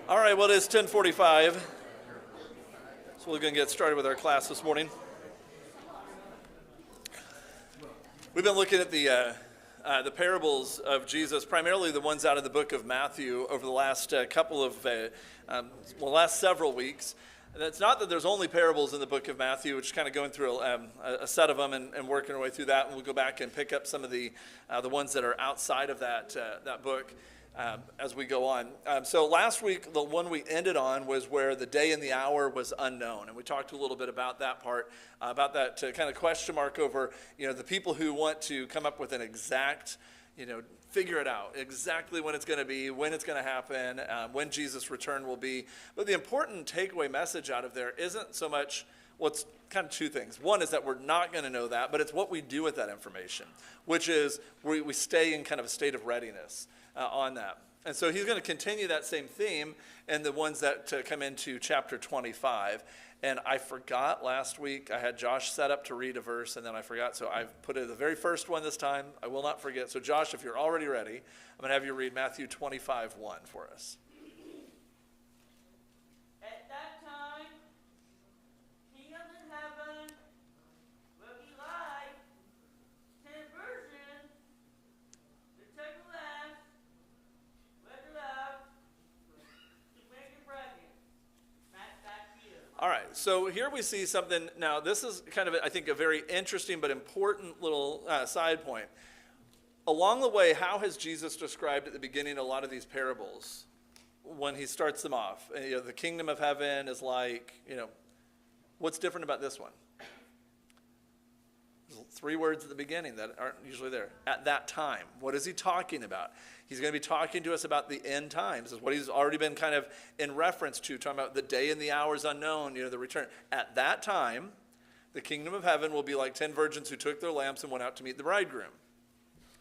All right, well, it is 10:45, so we're going to get started with our class this morning. We've been looking at the parables of Jesus, primarily the ones out of the book of Matthew, over the last last several weeks. And it's not that there's only parables in the book of Matthew, which is kind of going through a set of them and working our way through that, and we'll go back and pick up some of the ones that are outside of that book. As we go on. So last week, the one we ended on was where the day and the hour was unknown. And we talked a little bit about that part, about that kind of question mark over, the people who want to come up with an exact, figure it out, exactly when it's going to be, when it's going to happen, when Jesus' return will be. But the important takeaway message out of there isn't so much, it's kind of two things. One is that we're not going to know that, but it's what we do with that information, which is we stay in kind of a state of readiness on that. And so he's going to continue that same theme in the ones that come into chapter 25. And I forgot last week, I had Josh set up to read a verse, and then I forgot, so I've put it the very first one this time. I will not forget. So Josh, if you're already ready, I'm going to have you read Matthew 25:1 for us. All right, so here we see something. Now, this is kind of, I think, a very interesting but important little side point. Along the way, how has Jesus described at the beginning a lot of these parables when he starts them off? The kingdom of heaven is like, what's different about this one? There's 3 words at the beginning that aren't usually there. At that time. What is he talking about? He's going to be talking to us about the end times. Is what he's already been kind of in reference to, talking about the day and the hours unknown, the return. At that time, the kingdom of heaven will be like 10 virgins who took their lamps and went out to meet the bridegroom.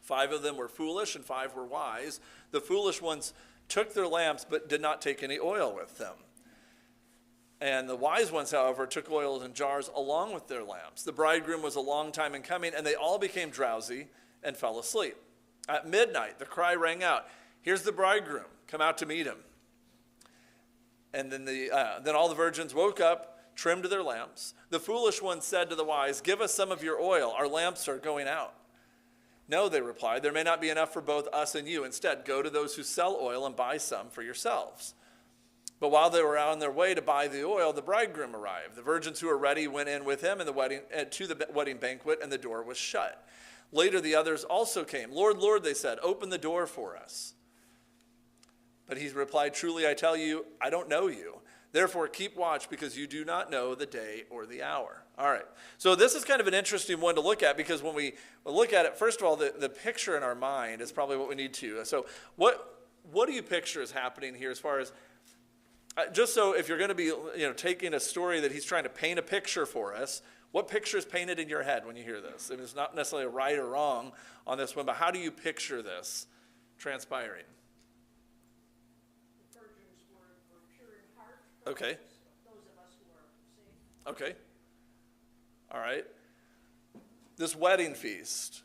5 of them were foolish and 5 were wise. The foolish ones took their lamps but did not take any oil with them. And the wise ones, however, took oil in jars along with their lamps. The bridegroom was a long time in coming, and they all became drowsy and fell asleep. At midnight, the cry rang out, "Here's the bridegroom, come out to meet him." And then all the virgins woke up, trimmed their lamps. The foolish ones said to the wise, "Give us some of your oil, our lamps are going out." "No," they replied, "there may not be enough for both us and you. Instead, go to those who sell oil and buy some for yourselves." But while they were on their way to buy the oil, the bridegroom arrived. The virgins who were ready went in with him to the wedding banquet, and the door was shut. Later the others also came. "Lord, Lord," they said, "open the door for us." But he replied, "Truly I tell you, I don't know you. Therefore keep watch, because you do not know the day or the hour." All right. So this is kind of an interesting one to look at, because when we look at it, first of all, the picture in our mind is probably what we need to. So what do you picture is happening here as far as, just so if you're going to be taking a story that he's trying to paint a picture for us, what picture is painted in your head when you hear this? It's not necessarily a right or wrong on this one, but how do you picture this transpiring? The virgins were pure in heart. Okay. Those of us who are saved. Okay. All right. This wedding feast,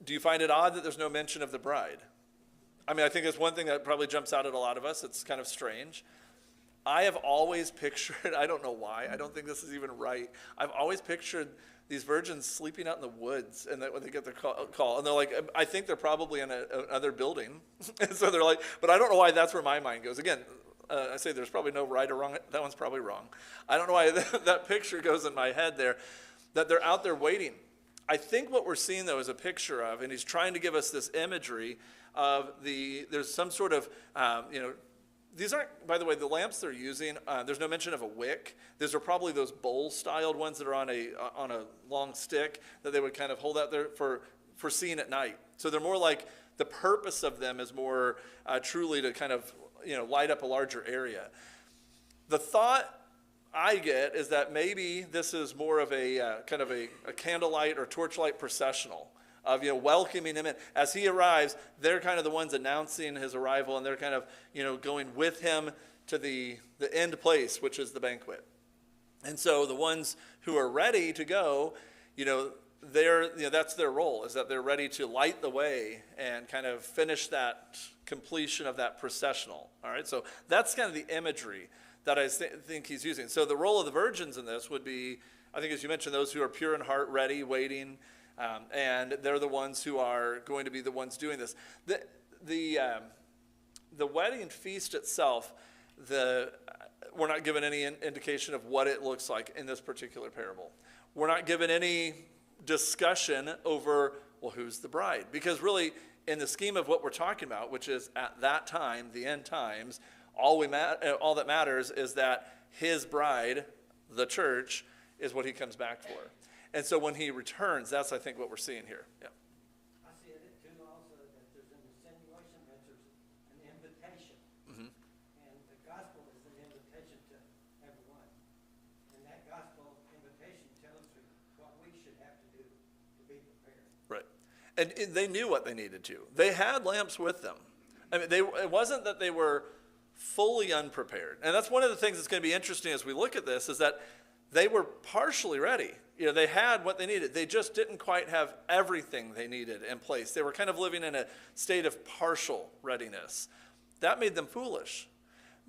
do you find it odd that there's no mention of the bride? I mean, I think it's one thing that probably jumps out at a lot of us. It's kind of strange. I have always pictured, I don't know why, I don't think this is even right. I've always pictured these virgins sleeping out in the woods, and that when they get their call, and they're like, I think they're probably in another building. And so they're like, but I don't know why that's where my mind goes. Again, I say there's probably no right or wrong. That one's probably wrong. I don't know why that picture goes in my head there, that they're out there waiting. I think what we're seeing, though, is a picture of, and he's trying to give us this imagery of there's some sort of, these aren't, by the way, the lamps they're using, there's no mention of a wick. These are probably those bowl-styled ones that are on a long stick that they would kind of hold out there for seeing at night. So they're more like, the purpose of them is more truly to kind of, light up a larger area. The thought I get is that maybe this is more of a kind of a candlelight or torchlight processional of welcoming him in. As he arrives, they're kind of the ones announcing his arrival, and they're kind of going with him to the end place, which is the banquet. And so the ones who are ready to go, that's their role, is that they're ready to light the way and kind of finish that completion of that processional. All right, so that's kind of the imagery that I think he's using. So the role of the virgins in this would be, I think as you mentioned, those who are pure in heart, ready, waiting, and they're the ones who are going to be the ones doing this. The wedding feast itself, we're not given any indication of what it looks like in this particular parable. We're not given any discussion over, well, who's the bride? Because really, in the scheme of what we're talking about, which is at that time, the end times, all that matters is that his bride, the church, is what he comes back for. And so when he returns, that's, I think, what we're seeing here. Yeah. I see it too also that there's an insinuation that there's an invitation. Mm-hmm. And the gospel is an invitation to everyone. And that gospel invitation tells you what we should have to do to be prepared. Right. And they knew what they needed to. They had lamps with them. I mean, it wasn't that they were fully unprepared. And that's one of the things that's going to be interesting as we look at this, is that they were partially ready. You know, they had what they needed. They just didn't quite have everything they needed in place. They were kind of living in a state of partial readiness. That made them foolish.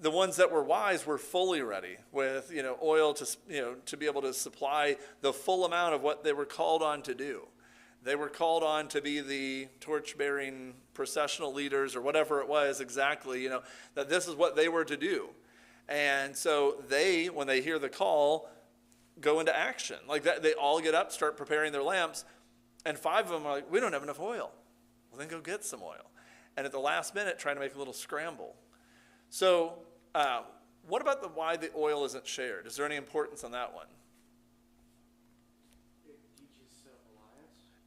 The ones that were wise were fully ready with, oil to be able to supply the full amount of what they were called on to do. They were called on to be the torch-bearing processional leaders or whatever it was exactly, that this is what they were to do. And so they, when they hear the call, go into action. Like that, they all get up, start preparing their lamps, and 5 of them are like, we don't have enough oil. Well, then go get some oil. And at the last minute, trying to make a little scramble. So what about why the oil isn't shared? Is there any importance on that one?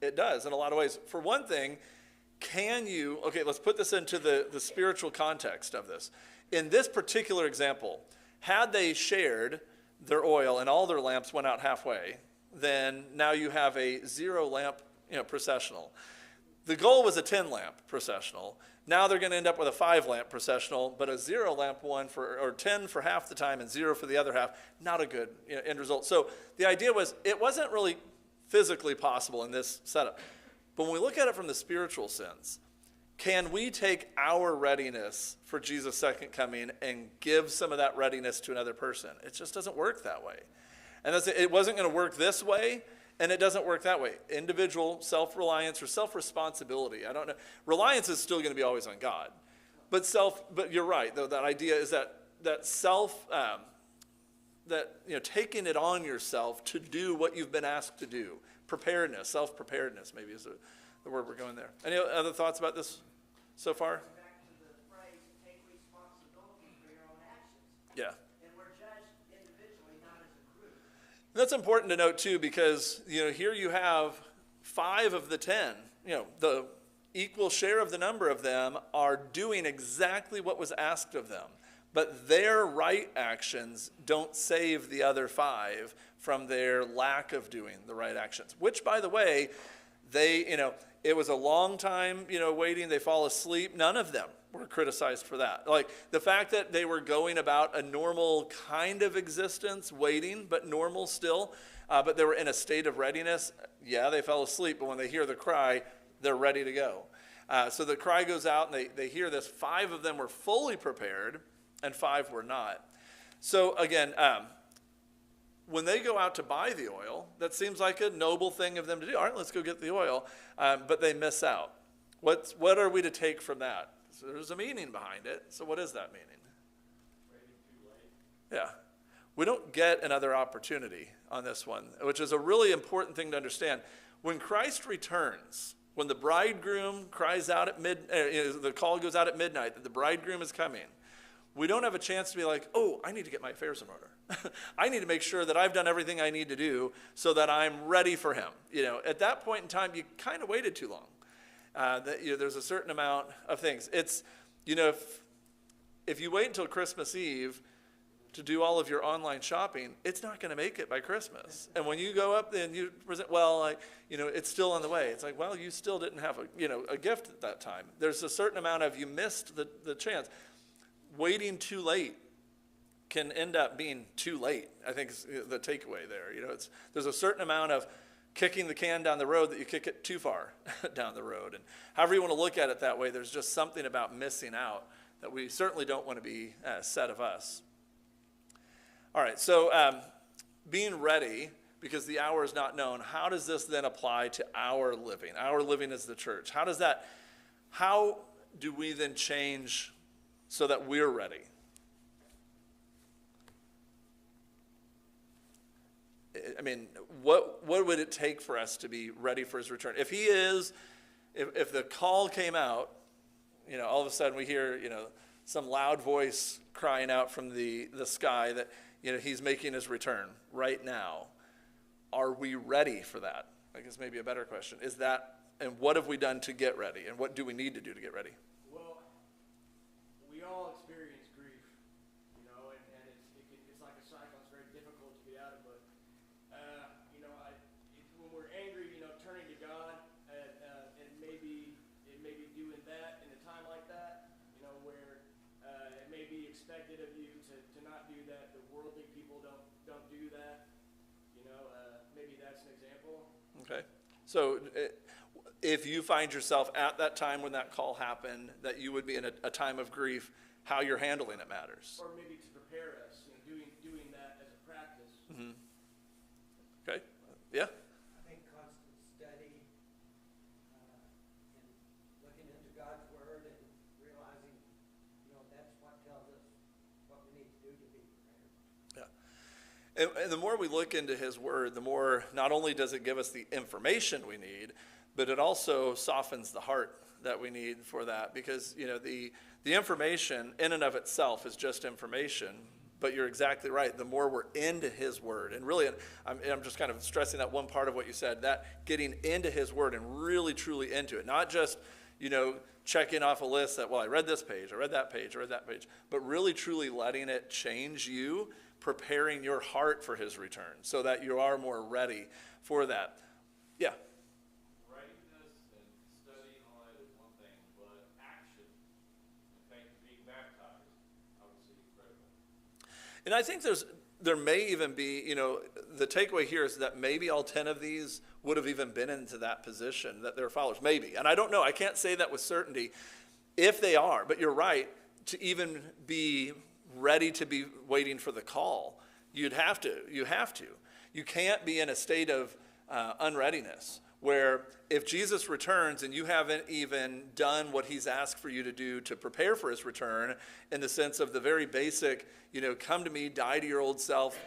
It does in a lot of ways. For one thing, let's put this into the spiritual context of this. In this particular example, had they shared their oil and all their lamps went out halfway, then now you have a 0 lamp processional. The goal was a 10 lamp processional. Now they're going to end up with a 5 lamp processional, but a 0 lamp one or 10 for half the time and 0 for the other half. Not a good end result. So the idea was it wasn't really physically possible in this setup. But when we look at it from the spiritual sense, can we take our readiness for Jesus' second coming and give some of that readiness to another person? It just doesn't work that way. And it wasn't going to work this way, and it doesn't work that way. Individual self-reliance or self-responsibility. I don't know. Reliance is still going to be always on God. But you're right, though, that idea is that taking it on yourself to do what you've been asked to do. Preparedness, self-preparedness maybe is the word we're going there. Any other thoughts about this so far? Back to the phrase, take responsibility for your own actions. Yeah. And we're judged individually, not as a group. That's important to note too, because here you have 5 of the 10, the equal share of the number of them are doing exactly what was asked of them. But their right actions don't save the other 5 from their lack of doing the right actions. Which, by the way, it was a long time, waiting. They fall asleep. None of them were criticized for that. Like the fact that they were going about a normal kind of existence, waiting, but normal still. But they were in a state of readiness. Yeah, they fell asleep, but when they hear the cry, they're ready to go. So the cry goes out, and they hear this. 5 of them were fully prepared, and 5 were not. So again, when they go out to buy the oil, that seems like a noble thing of them to do. All right, let's go get the oil. But they miss out. What are we to take from that? So there's a meaning behind it. So what is that meaning? Waiting too late. Yeah. We don't get another opportunity on this one, which is a really important thing to understand. When Christ returns, when the bridegroom cries out at the call goes out at midnight that the bridegroom is coming, we don't have a chance to be like, oh, I need to get my affairs in order. I need to make sure that I've done everything I need to do so that I'm ready for him. At that point in time, you kind of waited too long. There's a certain amount of things. It's, if you wait until Christmas Eve to do all of your online shopping, it's not going to make it by Christmas. And when you go up and you present, it's still on the way. It's like, well, you still didn't have a gift at that time. There's a certain amount of, you missed the chance. Waiting too late can end up being too late, I think is the takeaway there. There's a certain amount of kicking the can down the road that you kick it too far down the road. And however you want to look at it that way, there's just something about missing out that we certainly don't want to be said of us. All right, so being ready, because the hour is not known, how does this then apply to our living as the church? How do we then change so that we're ready? I mean, what would it take for us to be ready for his return? If the call came out, all of a sudden we hear, some loud voice crying out from the sky that, he's making his return right now. Are we ready for that? I guess maybe a better question. And what have we done to get ready? And what do we need to do to get ready? Well, we all experience grief, and it's like a cycle. It's very difficult to get out of, but when we're angry, turning to God, and maybe doing that in a time like that, where it may be expected of you to not do that. The worldly people don't do that. Maybe that's an example. Okay. So if you find yourself at that time when that call happened, that you would be in a time of grief, how you're handling it matters. Or maybe to prepare us, doing that as a practice. Mm-hmm. Okay. Yeah. I think constant study, and looking into God's word and realizing, that's what tells us what we need to do to be prepared. Yeah. And the more we look into his word, the more not only does it give us the information we need, but it also softens the heart that we need for that. Because, the information in and of itself is just information. But you're exactly right. The more we're into his word, and really, I'm just kind of stressing that one part of what you said, that getting into his word and really, truly into it. Not just, checking off a list that, well, I read this page, I read that page, I read that page. But really, truly letting it change you, preparing your heart for his return so that you are more ready for that. Yeah. Readiness and studying on it is one thing, but action, in fact, being baptized, obviously critical. And I think there may even be, the takeaway here is that maybe all 10 of these would have even been into that position, that they're followers. Maybe. And I don't know. I can't say that with certainty if they are. But you're right. To even be ready to be waiting for the call, you have to. You can't be in a state of unreadiness where if Jesus returns and you haven't even done what he's asked for you to do to prepare for his return, in the sense of the very basic, come to me, die to your old self,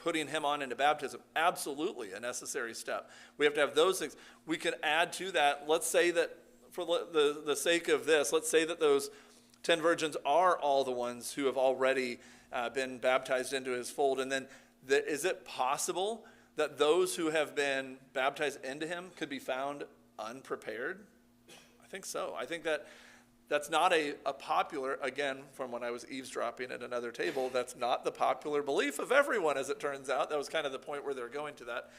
putting him on into baptism, absolutely a necessary step. We have to have those things. We can add to that, let's say that for the sake of this, let's say that those 10 virgins are all the ones who have already been baptized into his fold. And then is it possible that those who have been baptized into him could be found unprepared? I think so. I think that's not a popular, again, from when I was eavesdropping at another table, that's not the popular belief of everyone, as it turns out. That was kind of the point where they're going to that.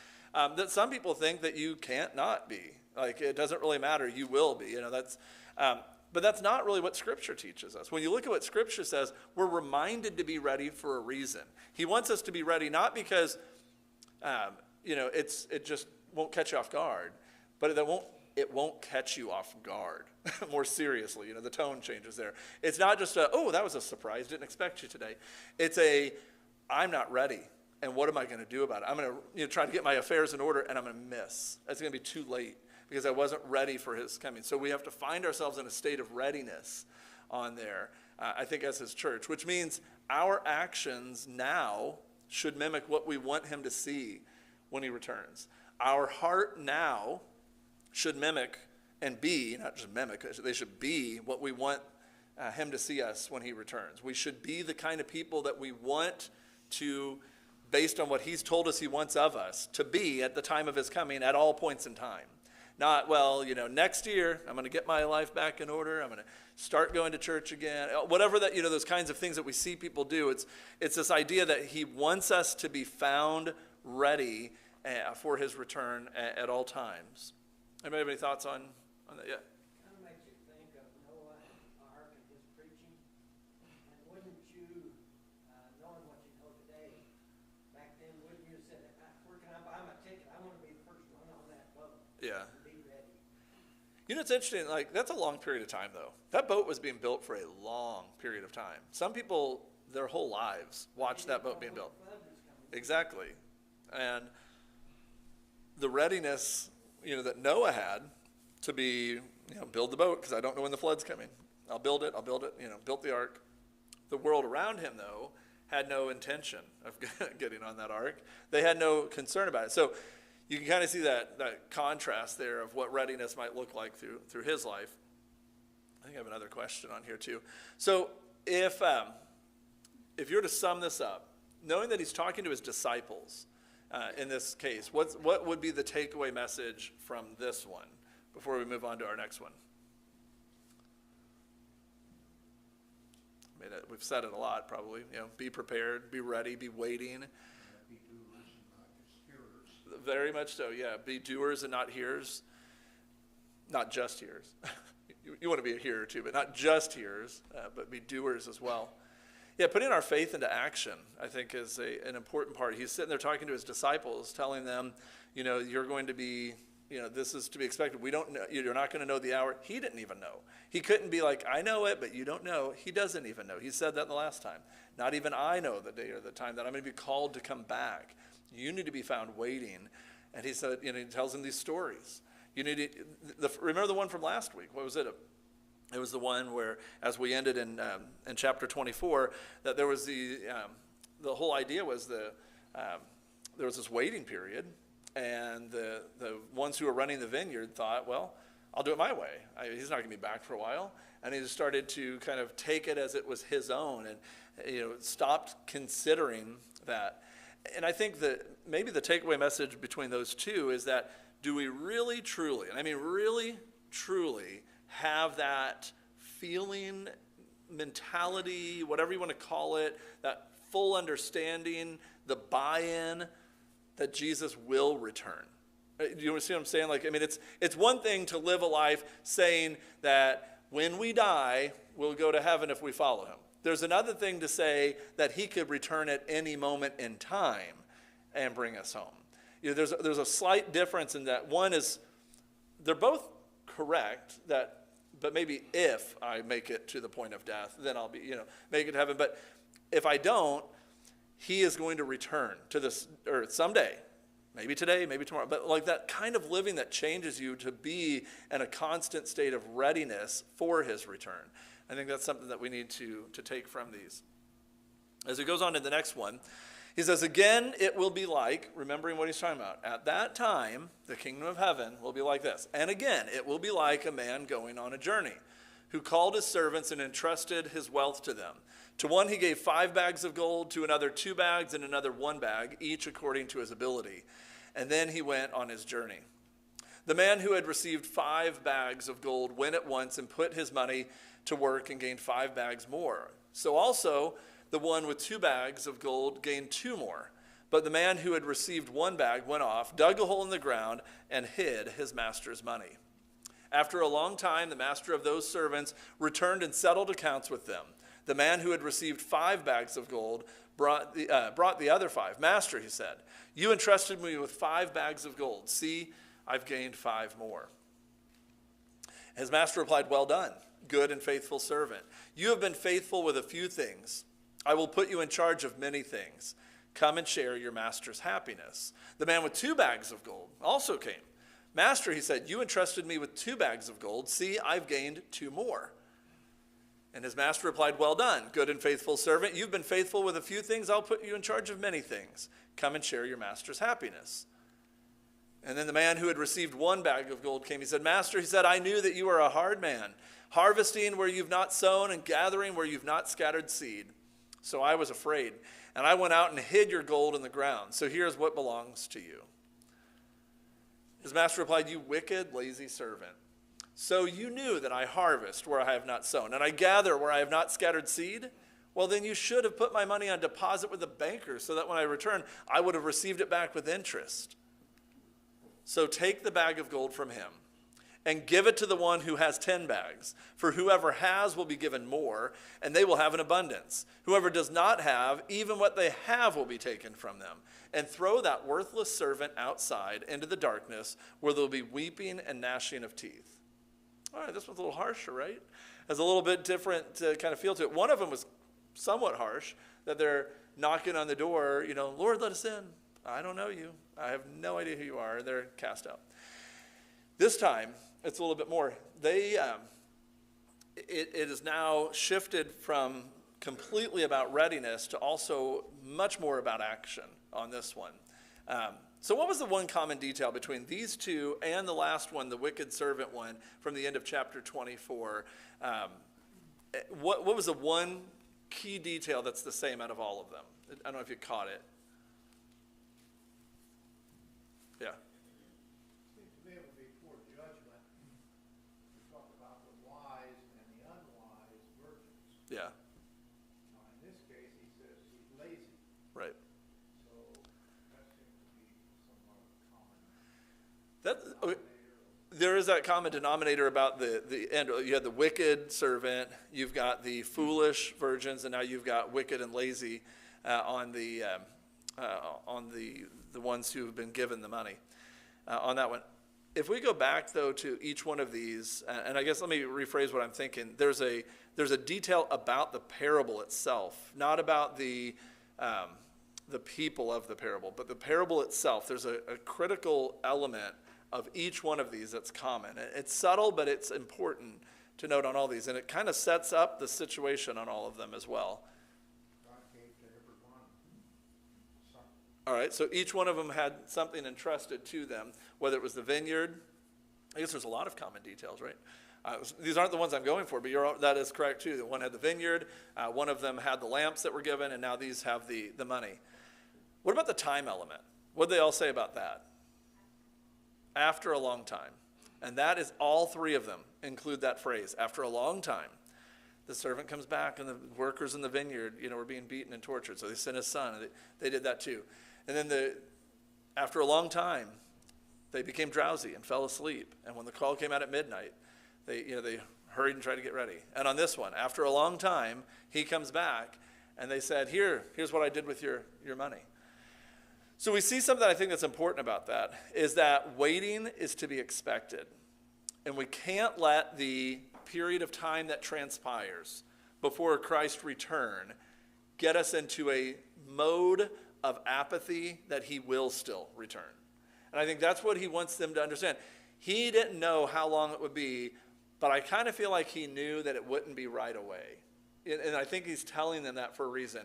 That some people think that you can't not be. Like, it doesn't really matter, you will be. But that's not really what Scripture teaches us. When you look at what Scripture says, we're reminded to be ready for a reason. He wants us to be ready not because it just won't catch you off guard, but it won't catch you off guard. More seriously, the tone changes there. It's not just that was a surprise, didn't expect you today. It's I'm not ready, and what am I going to do about it? I'm going to try to get my affairs in order, and I'm going to miss. It's going to be too late because I wasn't ready for his coming. So we have to find ourselves in a state of readiness on there, I think, as his church, which means our actions now should mimic what we want him to see when he returns. Our heart now should mimic and be, not just mimic, they should be what we want him to see us when he returns. We should be the kind of people that we want to, based on what he's told us he wants of us, to be at the time of his coming at all points in time. Not, next year I'm going to get my life back in order. I'm going to start going to church again. Whatever that, those kinds of things that we see people do. It's this idea that he wants us to be found ready for his return at all times. Anybody have any thoughts on that? Yeah. Kind of makes you think of Noah and the ark and his preaching. And wouldn't you, knowing what you know today, back then, wouldn't you have said, where can I buy my ticket? I want to be the first one You know, it's interesting, like, that's a long period of time, though. That boat was being built for a long period of time. Some people, their whole lives, watched that boat being built. Exactly. And the readiness, you know, that Noah had to be, you know, build the boat, because I don't know when the flood's coming. I'll build it, you know, built the ark. The world around him, though, had no intention of getting on that ark. They had no concern about it. So you can kind of see that contrast there of what readiness might look like through his life. I think I have another question on here too. So if you were to sum this up, knowing that he's talking to his disciples in this case, what would be the takeaway message from this one before we move on to our next one? I mean, we've said it a lot, probably. You know, be prepared, be ready, be waiting. Be doers and not just hearers. Very much so, yeah. Be doers and not hearers. Not just hearers. You want to be a hearer too, but not just hearers, but be doers as well. Yeah, putting our faith into action, I think, is an important part. He's sitting there talking to his disciples, telling them, you know, you're going to be, you know, this is to be expected. We don't know, you're not going to know the hour. He didn't even know. He couldn't be like, I know it, but you don't know. He doesn't even know. He said that the last time. Not even I know the day or the time that I'm going to be called to come back. You need to be found waiting. And he said, you know, he tells them these stories. You need to, remember the one from last week? What was it? It was the one where, as we ended in chapter 24, that there was the whole idea was there was this waiting period, and the ones who were running the vineyard thought, well, I'll do it my way. He's not going to be back for a while, and he just started to kind of take it as it was his own, and stopped considering that. And I think that maybe the takeaway message between those two is that, do we really truly, and I mean really truly, have that feeling, mentality, whatever you want to call it, that full understanding, the buy-in that Jesus will return? Do you see what I'm saying? Like, I mean, it's one thing to live a life saying that when we die, we'll go to heaven if we follow him. There's another thing to say that he could return at any moment in time and bring us home. There's a slight difference in that. One is, they're both correct, but maybe if I make it to the point of death, then I'll be, make it to heaven. But if I don't, he is going to return to this earth someday. Maybe today, maybe tomorrow. But like that kind of living that changes you to be in a constant state of readiness for his return. I think that's something that we need to take from these. As it goes on to the next one, he says, again, it will be like, remembering what he's talking about, at that time, the kingdom of heaven will be like this. And again, it will be like a man going on a journey, who called his servants and entrusted his wealth to them. To one he gave 5 bags of gold, to another 2 bags, and another 1 bag, each according to his ability. And then he went on his journey. The man who had received 5 bags of gold went at once and put his money to work and gained 5 bags more. So also the one with 2 bags of gold gained 2 more. But the man who had received 1 bag went off, dug a hole in the ground, and hid his master's money. After a long time, the master of those servants returned and settled accounts with them. The man who had received 5 bags of gold brought the other 5. Master, he said, you entrusted me with 5 bags of gold. See, I've gained 5 more. His master replied, well done, good and faithful servant. You have been faithful with a few things. I will put you in charge of many things. Come and share your master's happiness. The man with 2 bags of gold also came. Master, he said, you entrusted me with 2 bags of gold. See, I've gained 2 more. And his master replied, well done, good and faithful servant. You've been faithful with a few things. I'll put you in charge of many things. Come and share your master's happiness. And then the man who had received 1 bag of gold came. He said, Master, he said, I knew that you are a hard man, harvesting where you've not sown and gathering where you've not scattered seed. So I was afraid, and I went out and hid your gold in the ground. So here's what belongs to you. His master replied, you wicked, lazy servant. So you knew that I harvest where I have not sown, and I gather where I have not scattered seed? Well, then you should have put my money on deposit with the banker, so that when I return, I would have received it back with interest. So take the bag of gold from him, and give it to the one who has 10 bags. For whoever has will be given more, and they will have an abundance. Whoever does not have, even what they have will be taken from them. And throw that worthless servant outside into the darkness, where there will be weeping and gnashing of teeth. all right, this one's a little harsher, right? Has a little bit different kind of feel to it. One of them was somewhat harsh, that they're knocking on the door, Lord, let us in. I don't know you. I have no idea who you are. And they're cast out. This time, it's a little bit more. It is now shifted from completely about readiness to also much more about action on this one. So what was the one common detail between these two and the last one, the wicked servant one, from the end of chapter 24? What was the one key detail that's the same out of all of them? I don't know if you caught it. Yeah. Seems to me it would be poor judgment to talk about the wise and the unwise virgins. Yeah, Now, in this case, he says he's lazy, right. so that seems to be somewhat common. There is that common denominator about the end. You had the wicked servant, you've got the foolish virgins, and now you've got wicked and lazy on the ones who have been given the money on that one. If we go back though to each one of these, and I guess let me rephrase what I'm thinking. There's a detail about the parable itself, not about the people of the parable, but the parable itself. There's a critical element of each one of these that's common. It's subtle, but it's important to note on all these, and it kind of sets up the situation on all of them as well. God gave to everyone something. All right, so each one of them had something entrusted to them, whether it was the vineyard. I guess there's a lot of common details, right? These aren't the ones I'm going for, but that is correct too. That one had the vineyard, one of them had the lamps that were given, and now these have the money. What about the time element? What did they all say about that? After a long time. And that is all three of them include that phrase, after a long time. The servant comes back, and the workers in the vineyard, were being beaten and tortured. So they sent his son, and they did that too. And then after a long time, they became drowsy and fell asleep. And when the call came out at midnight, they hurried and tried to get ready. And on this one, after a long time, he comes back, and they said, here's what I did with your money. So we see something I think that's important about that, is that waiting is to be expected. And we can't let the period of time that transpires before Christ's return get us into a mode of apathy that he will still return. And I think that's what he wants them to understand. He didn't know how long it would be, but I kind of feel like he knew that it wouldn't be right away. And I think he's telling them that for a reason.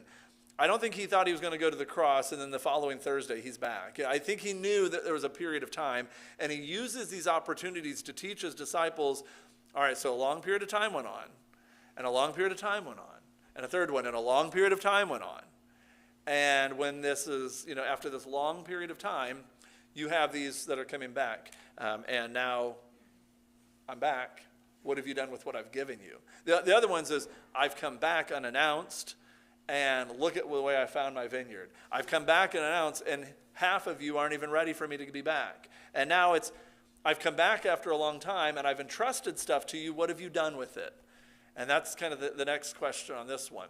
I don't think he thought he was going to go to the cross and then the following Thursday he's back. I think he knew that there was a period of time, and he uses these opportunities to teach his disciples, all right, so a long period of time went on, and a long period of time went on, and a third one, and a long period of time went on. And when this is, after this long period of time, you have these that are coming back, and now I'm back. What have you done with what I've given you? The other ones is, I've come back unannounced, and look at the way I found my vineyard. I've come back and announced, and half of you aren't even ready for me to be back. And now I've come back after a long time, and I've entrusted stuff to you. What have you done with it? And that's kind of the next question on this one.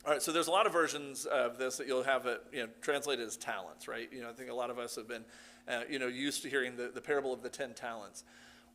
All right, so there's a lot of versions of this that you'll have it translated as talents, right? I think a lot of us have been used to hearing the parable of the 10 talents.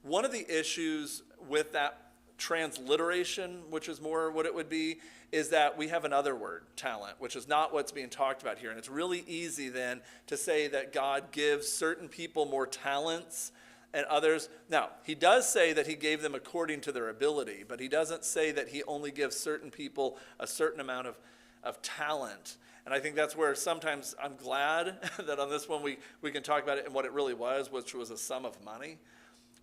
One of the issues with that transliteration, which is more what it would be, is that we have another word, talent, which is not what's being talked about here. And it's really easy then to say that God gives certain people more talents and others. Now, he does say that he gave them according to their ability, but he doesn't say that he only gives certain people a certain amount of talent. And I think that's where sometimes I'm glad that on this one we can talk about it and what it really was, which was a sum of money.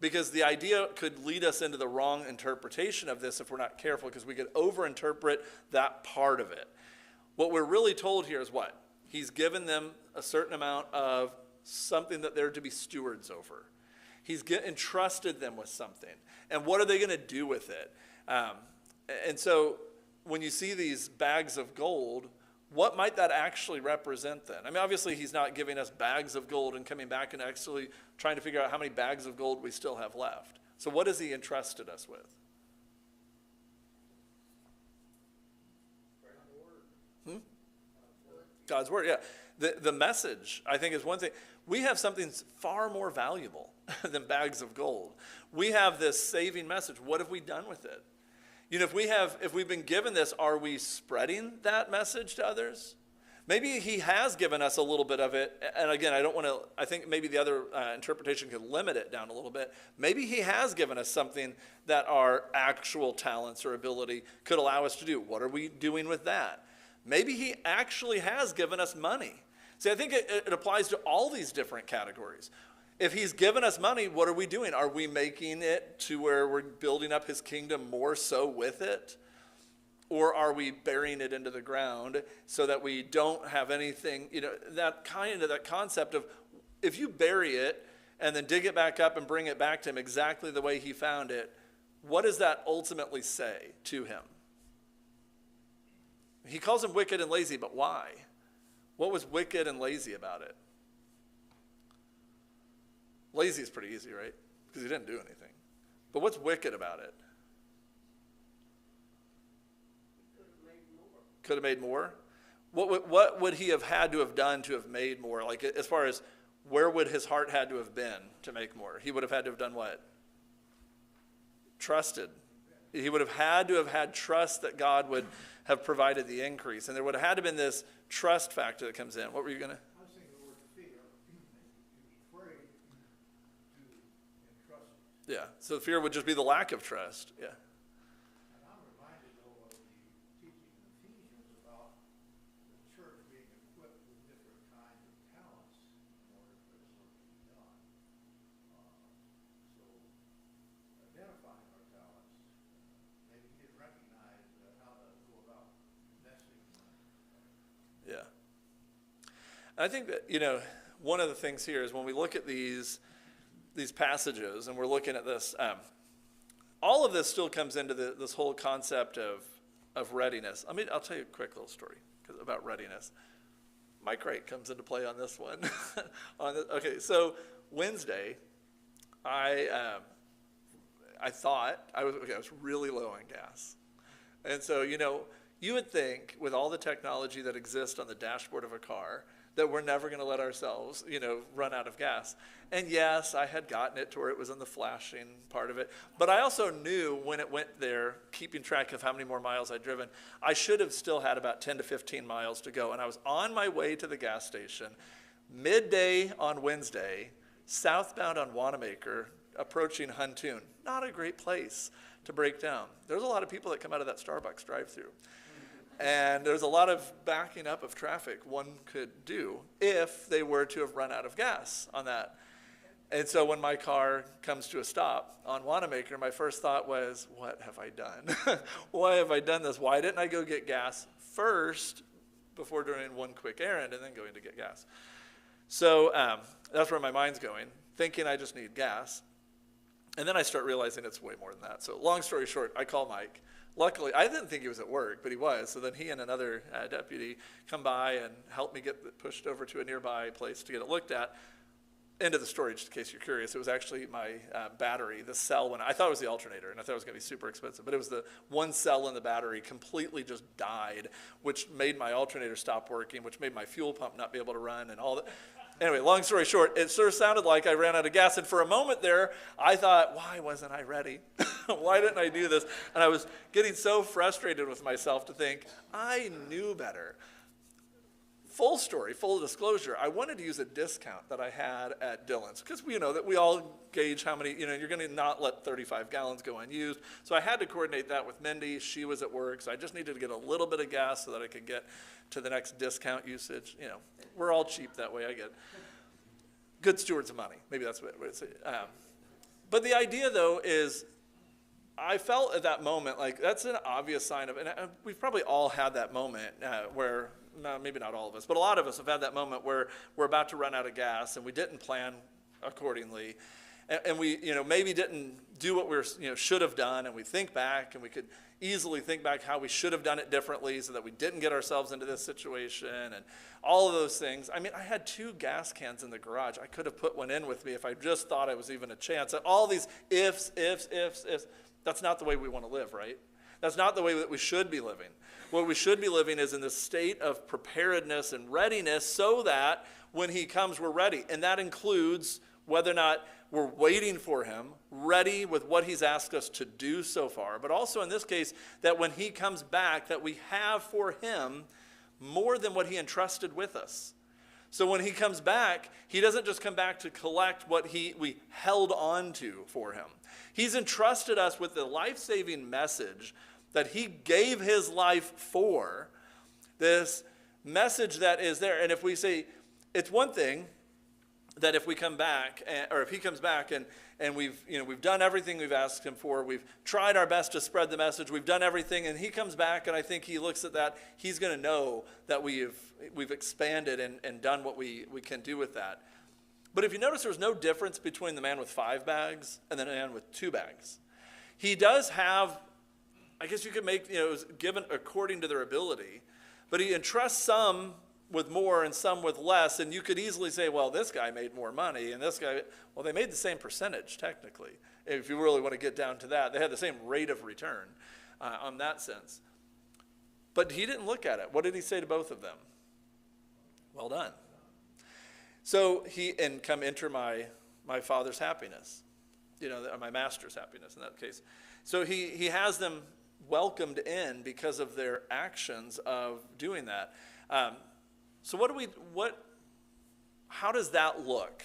Because the idea could lead us into the wrong interpretation of this if we're not careful, because we could overinterpret that part of it. What we're really told here is what? He's given them a certain amount of something that they're to be stewards over. He's entrusted them with something. And what are they going to do with it? And so when you see these bags of gold, what might that actually represent then? I mean, obviously he's not giving us bags of gold and coming back and actually trying to figure out how many bags of gold we still have left. So what has he entrusted us with? God's word, yeah. The message, I think, is one thing. We have something far more valuable than bags of gold. We have this saving message. What have we done with it? You know, if we've been given this, are we spreading that message to others? Maybe he has given us a little bit of it. And again, I think maybe the other interpretation could limit it down a little bit. Maybe he has given us something that our actual talents or ability could allow us to do. What are we doing with that? Maybe he actually has given us money. See, I think it applies to all these different categories. If he's given us money, what are we doing? Are we making it to where we're building up his kingdom more so with it? Or are we burying it into the ground so that we don't have anything, you know, that concept of if you bury it and then dig it back up and bring it back to him exactly the way he found it, what does that ultimately say to him? He calls him wicked and lazy, but why? What was wicked and lazy about it? Lazy is pretty easy, right? Because he didn't do anything. But what's wicked about it? Could have made more. What would he have had to have done to have made more? Like, as far as where would his heart had to have been to make more? He would have had to have done what? Trusted. He would have had to have had trust that God would have provided the increase. And there would have had to have been this trust factor that comes in. What were you going to? I was thinking the word fear. He was afraid to entrust it. Yeah. So fear would just be the lack of trust. Yeah. And I'm reminded, though, of the teaching in Ephesians about the church being equipped with different kinds of talents in order for this work to be done. So identifying our talents, maybe he didn't recognize how to go about investing in them. Yeah. I think that, you know, one of the things here is when we look at these passages and we're looking at this, all of this still comes into this whole concept of readiness. I'll tell you a quick little story about readiness. Mike Wright comes into play on this one. Okay, so Wednesday, I thought I was really low on gas. And so, you know, you would think with all the technology that exists on the dashboard of a car that we're never going to let ourselves, you know, run out of gas. And yes, I had gotten it to where it was in the flashing part of it. But I also knew when it went there, keeping track of how many more miles I'd driven, I should have still had about 10 to 15 miles to go. And I was on my way to the gas station, midday on Wednesday, southbound on Wanamaker, approaching Huntoon. Not a great place to break down. There's a lot of people that come out of that Starbucks drive-through. And there's a lot of backing up of traffic one could do if they were to have run out of gas on that. And so when my car comes to a stop on Wanamaker, my first thought was, what have I done? Why have I done this? Why didn't I go get gas first before doing one quick errand and then going to get gas? So that's where my mind's going, thinking I just need gas. And then I start realizing it's way more than that. So long story short, I call Mike. Luckily, I didn't think he was at work, but he was. So then he and another deputy come by and help me get pushed over to a nearby place to get it looked at. End of the story, just in case you're curious. It was actually my battery, the cell. I thought it was the alternator, and I thought it was going to be super expensive. But it was the one cell in the battery completely just died, which made my alternator stop working, which made my fuel pump not be able to run and all that. Anyway, long story short, it sort of sounded like I ran out of gas. And for a moment there, I thought, why wasn't I ready? Why didn't I do this? And I was getting so frustrated with myself to think, I knew better. Full story, full disclosure, I wanted to use a discount that I had at Dillon's because we know that we all gauge how many, you're going to not let 35 gallons go unused. So I had to coordinate that with Mindy. She was at work, so I just needed to get a little bit of gas so that I could get to the next discount usage. We're all cheap that way, I get. Good stewards of money. Maybe that's what it's. But the idea, though, is I felt at that moment like that's an obvious sign of, and we've probably all had that moment where, no, maybe not all of us, but a lot of us have had that moment where we're about to run out of gas and we didn't plan accordingly. And we, maybe didn't do what we should have done, and we think back, and we could easily think back how we should have done it differently so that we didn't get ourselves into this situation and all of those things. I mean, I had 2 gas cans in the garage. I could have put one in with me if I just thought I was even a chance. And all these ifs. That's not the way we want to live, right? That's not the way that we should be living. What we should be living is in this state of preparedness and readiness so that when he comes, we're ready. And that includes whether or not we're waiting for him, ready with what he's asked us to do so far. But also in this case, that when he comes back, that we have for him more than what he entrusted with us. So when he comes back, he doesn't just come back to collect what we held on to for him. He's entrusted us with the life-saving message that he gave his life for, this message that is there. And if we say, it's one thing that if we come back, or if he comes back and we've done everything we've asked him for, we've tried our best to spread the message, we've done everything, and he comes back, and I think he looks at that, he's going to know that we've expanded and done what we can do with that. But if you notice, there's no difference between the man with 5 bags and the man with 2 bags. He does have, I guess you could make, it was given according to their ability, but he entrusts some with more and some with less, and you could easily say, well, this guy made more money, and this guy, well, they made the same percentage, technically, if you really want to get down to that. They had the same rate of return on that sense. But he didn't look at it. What did he say to both of them? Well done. So come enter my father's happiness, my master's happiness in that case. So he has them welcomed in because of their actions of doing that. So how does that look?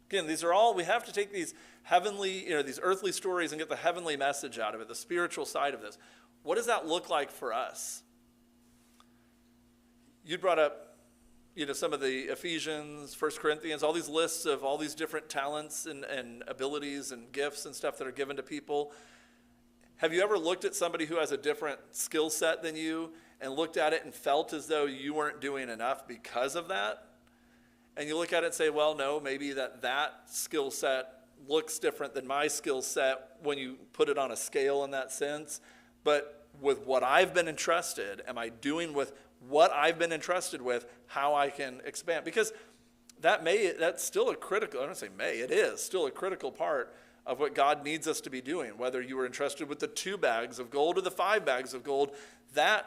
Again, we have to take these heavenly, these earthly stories and get the heavenly message out of it, the spiritual side of this. What does that look like for us? You brought up, some of the Ephesians, 1 Corinthians, all these lists of all these different talents and abilities and gifts and stuff that are given to people. Have you ever looked at somebody who has a different skill set than you and looked at it and felt as though you weren't doing enough because of that? And you look at it and say, well, no, maybe that skill set looks different than my skill set when you put it on a scale in that sense. But with what I've been entrusted, am I doing with what I've been entrusted with, how I can expand? Because that's still a critical, I don't say may, it is still a critical part of what God needs us to be doing. Whether you were entrusted with the 2 bags of gold or the 5 bags of gold, that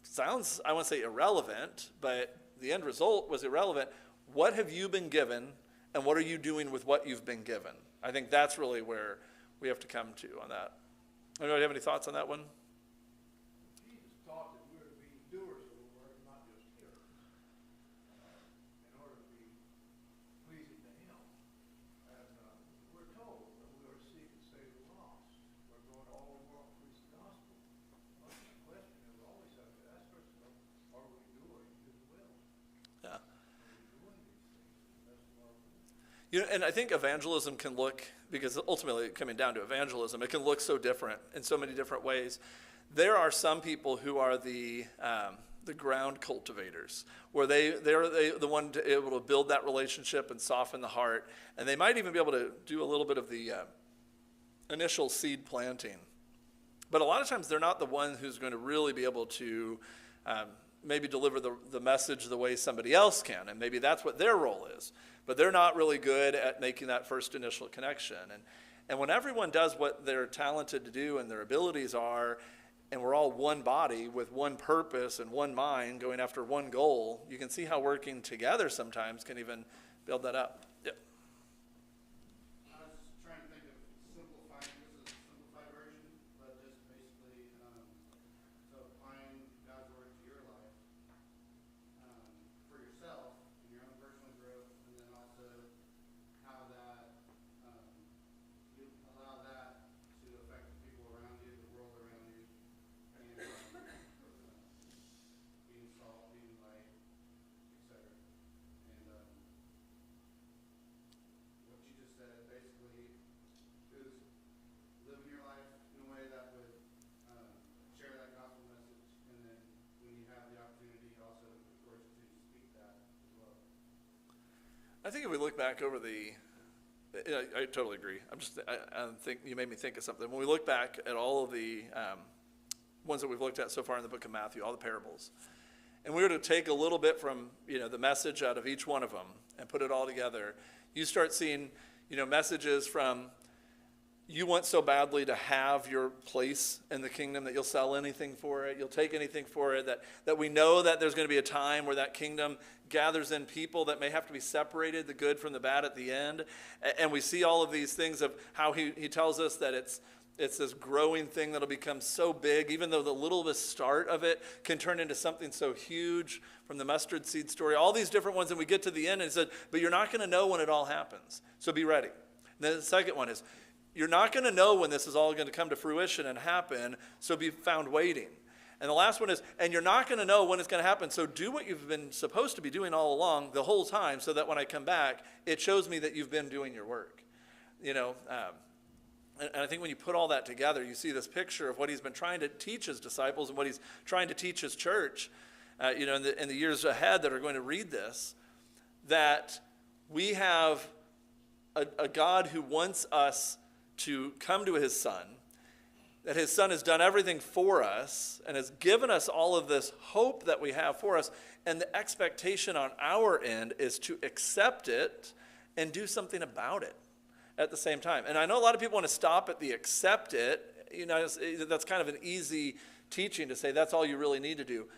sounds, I won't say irrelevant, but the end result was irrelevant. What have you been given, and what are you doing with what you've been given? I think that's really where we have to come to on that. Anybody have any thoughts on that one? Jesus taught that we're to be doers of the word, not just hearers. In order to be pleasing to him. And we're told that we are to seek and save the lost. We're going to all the world to preach the gospel. Well, the question is, we always have to ask ourselves, are we doing his will? Yeah. Are we doing these things to the best of our ability? And I think evangelism can look, because ultimately coming down to evangelism, it can look so different in so many different ways. There are some people who are the ground cultivators, where they're the one to able to build that relationship and soften the heart, and they might even be able to do a little bit of the initial seed planting. But a lot of times they're not the one who's going to really be able to maybe deliver the message the way somebody else can, and maybe that's what their role is. But they're not really good at making that first initial connection. And when everyone does what they're talented to do and their abilities are, and we're all one body with one purpose and one mind going after one goal, you can see how working together sometimes can even build that up. Yep. I was trying to think of simplifying, this is a simplified version, but just basically, so applying God's word to your life, for yourself, in your own personal growth, and then also how that, you allow that to affect the people around you, the world around you, and being salt, being light, etc. And what you just said basically is living your life in a way that would share that gospel message, and then when you have the opportunity, also, of course, to speak that as well. I think if we look back over I totally agree. I think you made me think of something. When we look back at all of the ones that we've looked at so far in the book of Matthew, all the parables, and we were to take a little bit from the message out of each one of them and put it all together, you start seeing messages from you want so badly to have your place in the kingdom that you'll sell anything for it, you'll take anything for it, that we know that there's going to be a time where that kingdom gathers in people that may have to be separated, the good from the bad at the end. And we see all of these things of how he tells us that it's this growing thing that'll become so big, even though the littlest start of it can turn into something so huge, from the mustard seed story, all these different ones. And we get to the end and he said, but you're not going to know when it all happens. So be ready. And then the second one is, you're not going to know when this is all going to come to fruition and happen, so be found waiting. And the last one is, and you're not going to know when it's going to happen, so do what you've been supposed to be doing all along the whole time, so that when I come back, it shows me that you've been doing your work. And I think when you put all that together, you see this picture of what he's been trying to teach his disciples and what he's trying to teach his church, in the years ahead that are going to read this, that we have a God who wants us to come to his Son, that his Son has done everything for us and has given us all of this hope that we have for us, and the expectation on our end is to accept it and do something about it at the same time. And I know a lot of people want to stop at the accept it. That's kind of an easy teaching to say that's all you really need to do.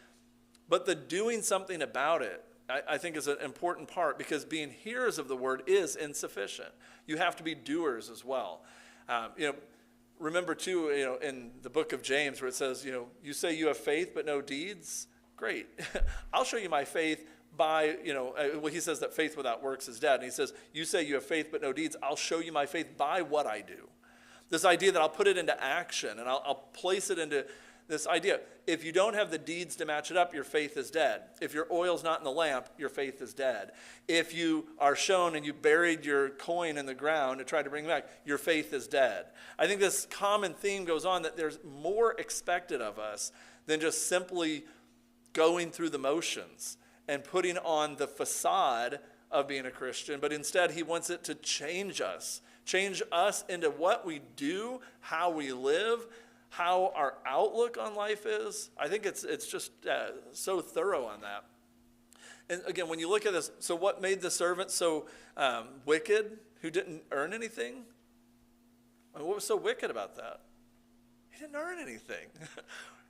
But the doing something about it, I think, is an important part, because being hearers of the word is insufficient. You have to be doers as well. Remember too, in the book of James where it says, you say you have faith but no deeds. Great. I'll show you my faith by, he says that faith without works is dead. And he says, you say you have faith but no deeds. I'll show you my faith by what I do. This idea that I'll put it into action and I'll place it into this idea. If you don't have the deeds to match it up, your faith is dead. If your oil's not in the lamp, your faith is dead. If you are shown and you buried your coin in the ground and tried to bring it back, your faith is dead. I think this common theme goes on, that there's more expected of us than just simply going through the motions and putting on the facade of being a Christian, but instead he wants it to change us into what we do, how we live, how our outlook on life is. I think it's just so thorough on that. And again, when you look at this, so what made the servant so wicked, who didn't earn anything? I mean, what was so wicked about that? He didn't earn anything.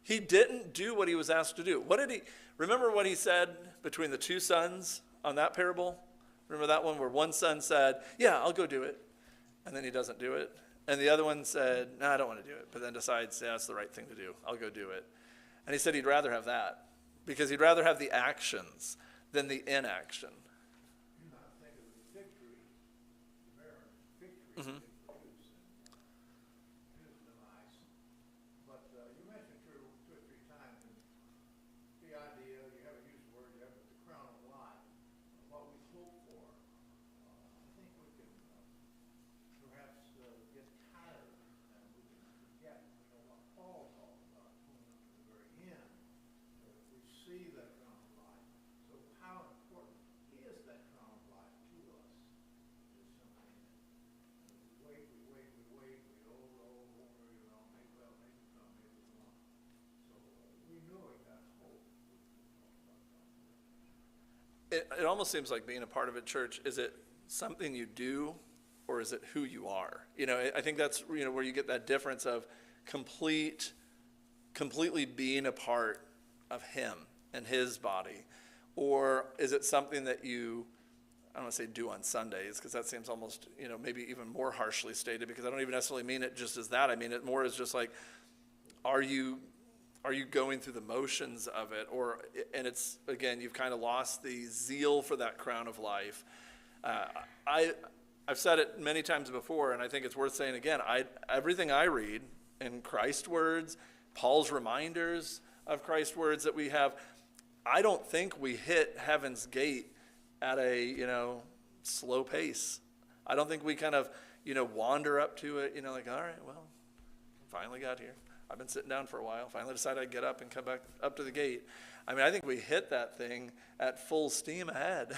He didn't do what he was asked to do. Remember what he said between the two sons on that parable? Remember that one where one son said, yeah, I'll go do it. And then he doesn't do it. And the other one said, no, I don't want to do it. But then decides, yeah, that's the right thing to do. I'll go do it. And he said he'd rather have that, because he'd rather have the actions than the inaction. You not think of the victory, the merit, victory Mm-hmm. it produces in his demise. But you mentioned two or three times the idea, you haven't used the word yet, but the crown of life, what we hope for. I think we can perhaps get tired and we can forget, what Paul talked about coming up to the very end. We see that crown of life. So how important is that crown of life to us? Is something that we wait, we roll over, maybe it come, maybe it won't. So we know it got hope. It almost seems like being a part of a church, is it something you do or is it who you are? I think that's where you get that difference of completely being a part of him and his body. Or is it something that you, I don't want to say do on Sundays, because that seems almost, maybe even more harshly stated, because I don't even necessarily mean it just as that. I mean it more as just like, are you going through the motions of it? And it's, again, you've kind of lost the zeal for that crown of life. I've said it many times before, and I think it's worth saying again. Everything I read in Christ's words, Paul's reminders of Christ's words that we have, I don't think we hit heaven's gate at a, slow pace. I don't think we kind of, wander up to it, like, all right, well, finally got here. I've been sitting down for a while. Finally decided I'd get up and come back up to the gate. I mean, I think we hit that thing at full steam ahead.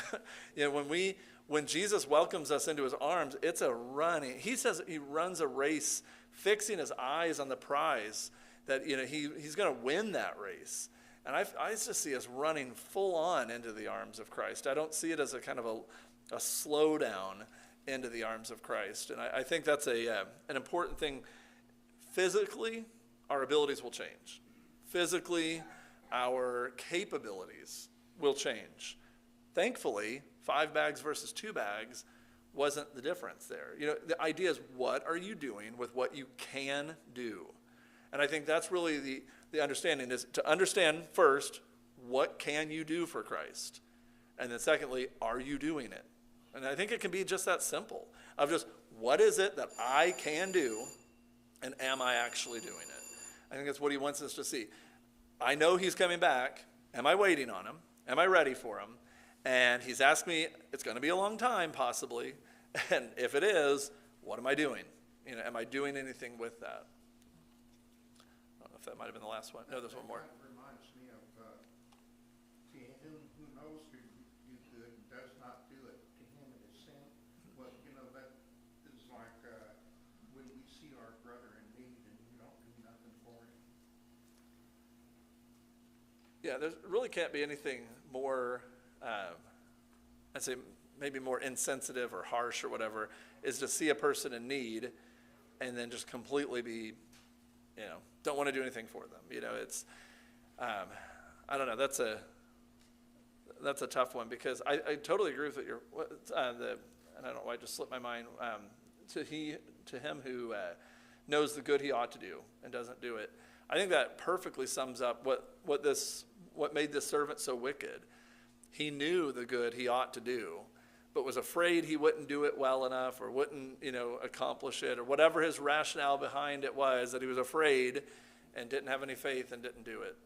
When Jesus welcomes us into his arms, it's a running. He says he runs a race, fixing his eyes on the prize, that he's going to win that race. And I just see us running full on into the arms of Christ. I don't see it as a kind of a slowdown into the arms of Christ. And I think that's an important thing. Physically, our abilities will change. Physically, our capabilities will change. Thankfully, 5 bags versus 2 bags wasn't the difference there. You know, the idea is, what are you doing with what you can do? And I think that's really the understanding, is to understand first, what can you do for Christ? And then secondly, are you doing it? And I think it can be just that simple, of just, what is it that I can do, and am I actually doing it? I think that's what he wants us to see. I know he's coming back. Am I waiting on him? Am I ready for him? And he's asked me, it's going to be a long time, possibly. And if it is, what am I doing? You know, am I doing anything with that? I don't know if that might have been the last one. No, there's one more. That reminds me of, to him who knows you good and does not do it, to him it is sin. Well, you know, that is like, when we see our brother in need and we don't do nothing for him. Yeah, there really can't be anything more, I'd say maybe more insensitive or harsh or whatever, is to see a person in need and then just completely be, you know, don't want to do anything for them. You know, it's, I don't know, that's a tough one, because I totally agree with what and I don't know why it just slipped my mind, to him who knows the good he ought to do and doesn't do it. I think that perfectly sums up what made this servant so wicked. He knew the good he ought to do, but was afraid he wouldn't do it well enough, or wouldn't, you know, accomplish it, or whatever his rationale behind it was, that he was afraid and didn't have any faith and didn't do it.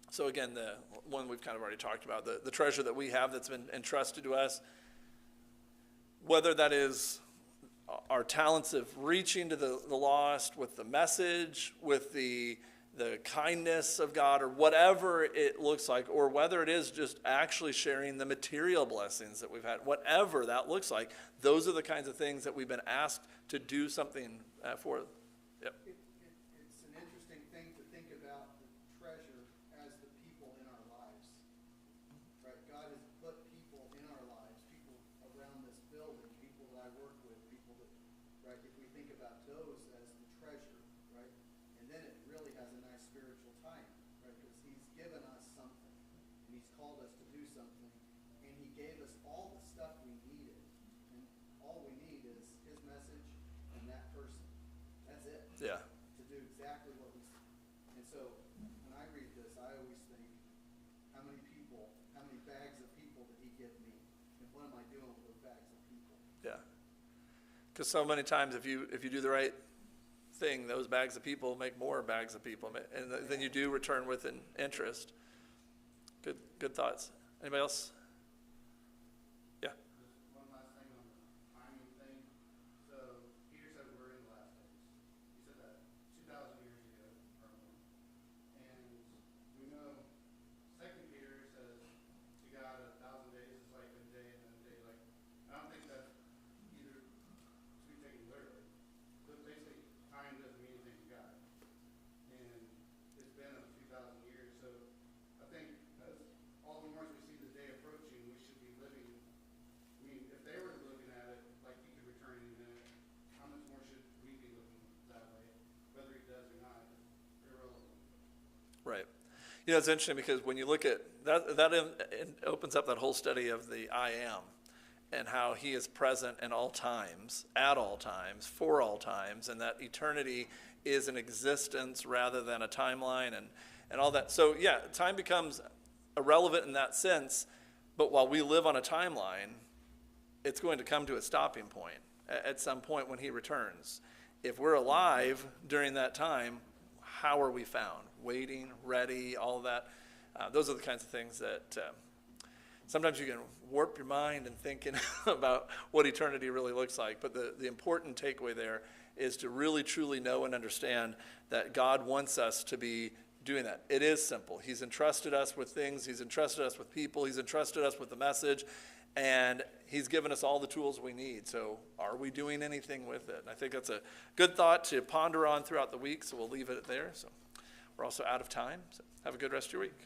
So again, the one we've kind of already talked about, the treasure that we have that's been entrusted to us, whether that is our talents of reaching to the lost with the message, with the kindness of God, or whatever it looks like, or whether it is just actually sharing the material blessings that we've had, whatever that looks like, those are the kinds of things that we've been asked to do something for. Yep. It's an interesting thing to think about the treasure as the people in our lives. Right? God has put people in our lives, people around this building, people that I work with, people that, right, if we think about those as the treasure, right? And then it really has a nice spiritual tie, right? Because he's given us something, and he's called us to do something, and he gave us all the stuff we needed. And all we need is his message and that person. That's it. Yeah. To do exactly what we. And so when I read this, I always think, how many people, how many bags of people did he give me, and what am I doing with those bags of people? Yeah. Because so many times, if you do the right thing, those bags of people make more bags of people, and then you do return with an interest. Good thoughts. Anybody else? Yeah. Just one last thing on the timing thing. So Peter said we're in the last days. He said that 2,000 years ago or more. And we know 2 Peter says to God 1,000 days is like a day and a day like. I don't think that's either to be taken literally. But basically, time doesn't mean anything to God. And it's been 2,000 years. So I think as all the more as we see the day approaching, we should be living. I mean, if they were looking at it like he could return any minute, how much more should we be looking that way? Whether he does or not is irrelevant. Right. You know, it's interesting, because when you look at that, it opens up that whole study of the I am, and how he is present in all times, at all times, for all times, and that eternity is an existence rather than a timeline, and all that. So yeah, time becomes irrelevant in that sense, but while we live on a timeline, it's going to come to a stopping point at some point when he returns. If we're alive during that time, how are we found? Waiting, ready, all of that. Those are the kinds of things that sometimes you can warp your mind in thinking about what eternity really looks like. But the important takeaway there is to really truly know and understand that God wants us to be doing that. It is simple. He's entrusted us with things. He's entrusted us with people. He's entrusted us with the message. And he's given us all the tools we need. So are we doing anything with it? And I think that's a good thought to ponder on throughout the week. So we'll leave it there. So we're also out of time. So have a good rest of your week.